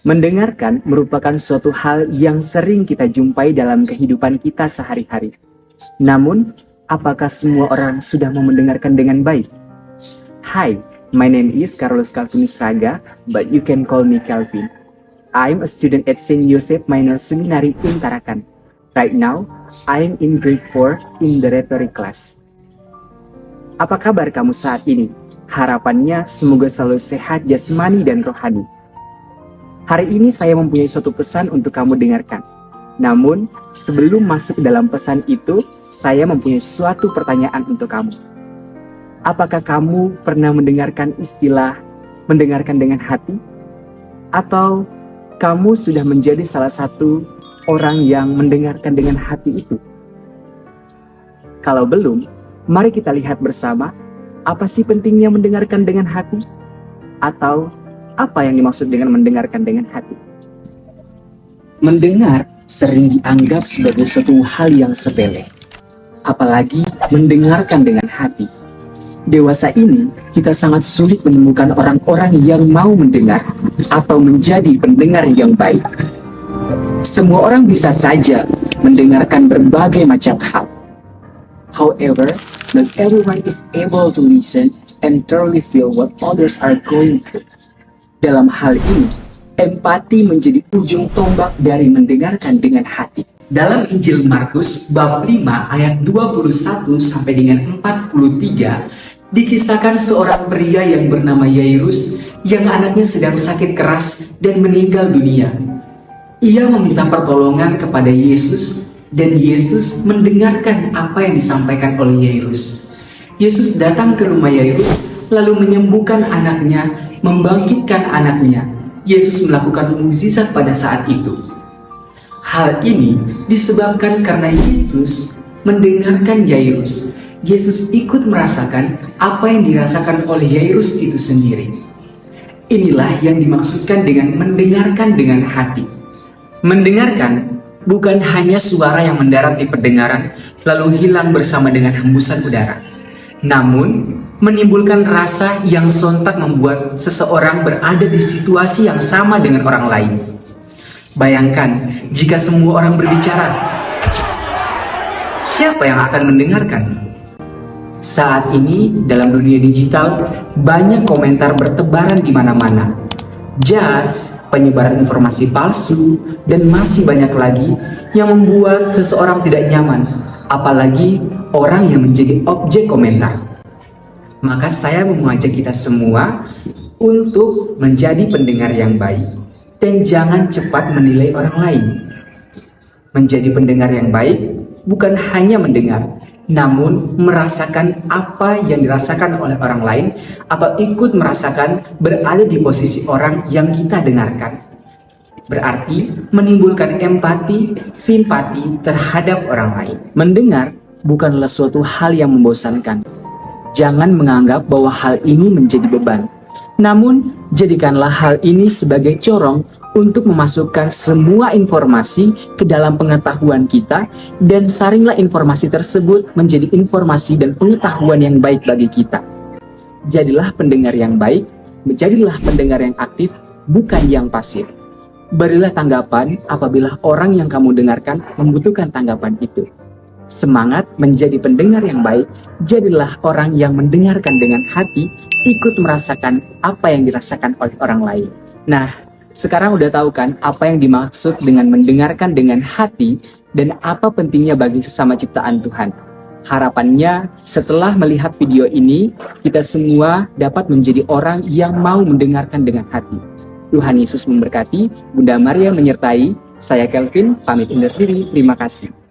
Mendengarkan merupakan suatu hal yang sering kita jumpai dalam kehidupan kita sehari-hari. Namun, apakah semua orang sudah mau mendengarkan dengan baik? Hi, my name is Carlos Calvinus Raga, but you can call me Calvin. I'm a student at Saint Joseph Minor Seminary in Tarakan. Right now, I'm in grade 4 in the rhetoric class. Apa kabar kamu saat ini? Harapannya semoga selalu sehat jasmani dan rohani. Hari ini saya mempunyai suatu pesan untuk kamu dengarkan. Namun, sebelum masuk dalam pesan itu, saya mempunyai suatu pertanyaan untuk kamu. Apakah kamu pernah mendengarkan istilah mendengarkan dengan hati? Atau kamu sudah menjadi salah satu orang yang mendengarkan dengan hati itu? Kalau belum, mari kita lihat bersama apa sih pentingnya mendengarkan dengan hati? Atau apa yang dimaksud dengan mendengarkan dengan hati? Mendengar sering dianggap sebagai suatu hal yang sepele, apalagi mendengarkan dengan hati. Dewasa ini, kita sangat sulit menemukan orang-orang yang mau mendengar atau menjadi pendengar yang baik. Semua orang bisa saja mendengarkan berbagai macam hal. However, not everyone is able to listen and thoroughly feel what others are going through. Dalam hal ini, empati menjadi ujung tombak dari mendengarkan dengan hati. Dalam Injil Markus bab 5 ayat 21 sampai dengan 43, dikisahkan seorang pria yang bernama Yairus yang anaknya sedang sakit keras dan meninggal dunia. Ia meminta pertolongan kepada Yesus dan Yesus mendengarkan apa yang disampaikan oleh Yairus. Yesus datang ke rumah Yairus lalu menyembuhkan anaknya, membangkitkan anaknya. Yesus melakukan mukjizat pada saat itu. Hal ini disebabkan karena Yesus mendengarkan Yairus. Yesus ikut merasakan apa yang dirasakan oleh Yairus itu sendiri. Inilah yang dimaksudkan dengan mendengarkan dengan hati. Mendengarkan bukan hanya suara yang mendarat di pendengaran lalu hilang bersama dengan hembusan udara, namun menimbulkan rasa yang sontak membuat seseorang berada di situasi yang sama dengan orang lain. Bayangkan jika semua orang berbicara, siapa yang akan mendengarkan? Saat ini dalam dunia digital, banyak komentar bertebaran di mana-mana. Judge, penyebaran informasi palsu, dan masih banyak lagi yang membuat seseorang tidak nyaman, apalagi orang yang menjadi objek komentar. Maka saya mengajak kita semua untuk menjadi pendengar yang baik dan jangan cepat menilai orang lain. Menjadi pendengar yang baik bukan hanya mendengar, namun merasakan apa yang dirasakan oleh orang lain atau ikut merasakan berada di posisi orang yang kita dengarkan. Berarti menimbulkan empati, simpati terhadap orang lain. Mendengar bukanlah suatu hal yang membosankan. Jangan menganggap bahwa hal ini menjadi beban. Namun, jadikanlah hal ini sebagai corong untuk memasukkan semua informasi ke dalam pengetahuan kita dan saringlah informasi tersebut menjadi informasi dan pengetahuan yang baik bagi kita. Jadilah pendengar yang baik, menjadilah pendengar yang aktif, bukan yang pasif. Berilah tanggapan apabila orang yang kamu dengarkan membutuhkan tanggapan itu. Semangat menjadi pendengar yang baik, jadilah orang yang mendengarkan dengan hati, ikut merasakan apa yang dirasakan oleh orang lain. Nah, sekarang udah tahu kan apa yang dimaksud dengan mendengarkan dengan hati dan apa pentingnya bagi sesama ciptaan Tuhan. Harapannya setelah melihat video ini, kita semua dapat menjadi orang yang mau mendengarkan dengan hati. Tuhan Yesus memberkati, Bunda Maria menyertai. Saya Kelvin, pamit undur diri. Terima kasih.